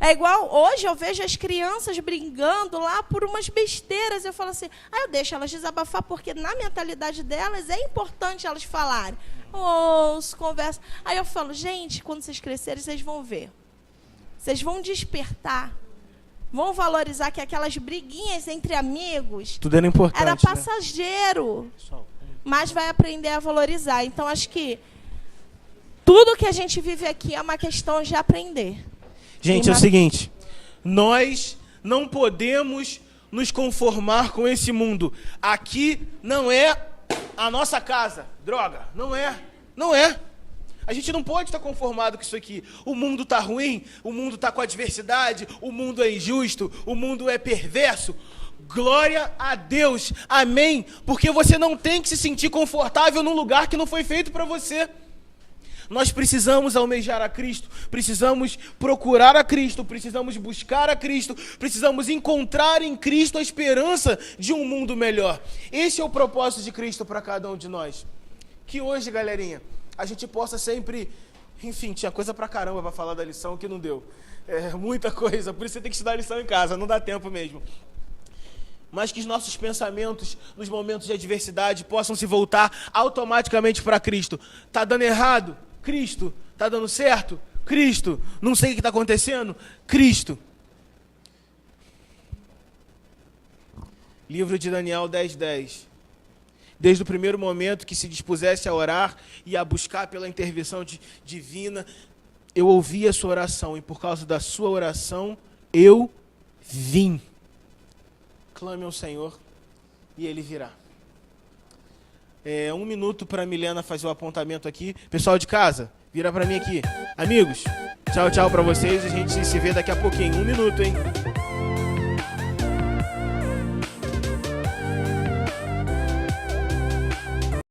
Speaker 16: É igual, hoje eu vejo as crianças brigando lá por umas besteiras. Eu falo assim, eu deixo elas desabafar, porque na mentalidade delas é importante elas falarem. Ouço, converso. Aí eu falo, gente, quando vocês crescerem, vocês vão ver. Vocês vão despertar. Vão valorizar que aquelas briguinhas entre amigos...
Speaker 3: Tudo era importante,
Speaker 16: era passageiro. Né? Mas vai aprender a valorizar. Então, acho que tudo que a gente vive aqui é uma questão de aprender.
Speaker 3: Gente, é o seguinte, nós não podemos nos conformar com esse mundo. Aqui não é a nossa casa. Droga, não é. Não é. A gente não pode estar conformado com isso aqui. O mundo está ruim, o mundo está com adversidade, o mundo é injusto, o mundo é perverso. Glória a Deus, amém. Porque você não tem que se sentir confortável num lugar que não foi feito para você. Nós precisamos almejar a Cristo, precisamos procurar a Cristo, precisamos buscar a Cristo, precisamos encontrar em Cristo a esperança de um mundo melhor. Esse é o propósito de Cristo para cada um de nós. Que hoje, galerinha, a gente possa sempre... Enfim, tinha coisa pra caramba para falar da lição que não deu. Muita coisa, por isso você tem que estudar a lição em casa, não dá tempo mesmo. Mas que os nossos pensamentos, nos momentos de adversidade, possam se voltar automaticamente para Cristo. Tá dando errado? Cristo. Tá dando certo? Cristo. Não sei o que está acontecendo? Cristo. Livro de Daniel 10:10. Desde o primeiro momento que se dispusesse a orar e a buscar pela intervenção divina, eu ouvi a sua oração, e por causa da sua oração, eu vim. Clame ao Senhor e Ele virá. 1 minuto para a Milena fazer o apontamento aqui. Pessoal de casa, vira para mim aqui. Amigos, tchau, tchau para vocês. A gente se vê daqui a pouquinho. 1 minuto, hein?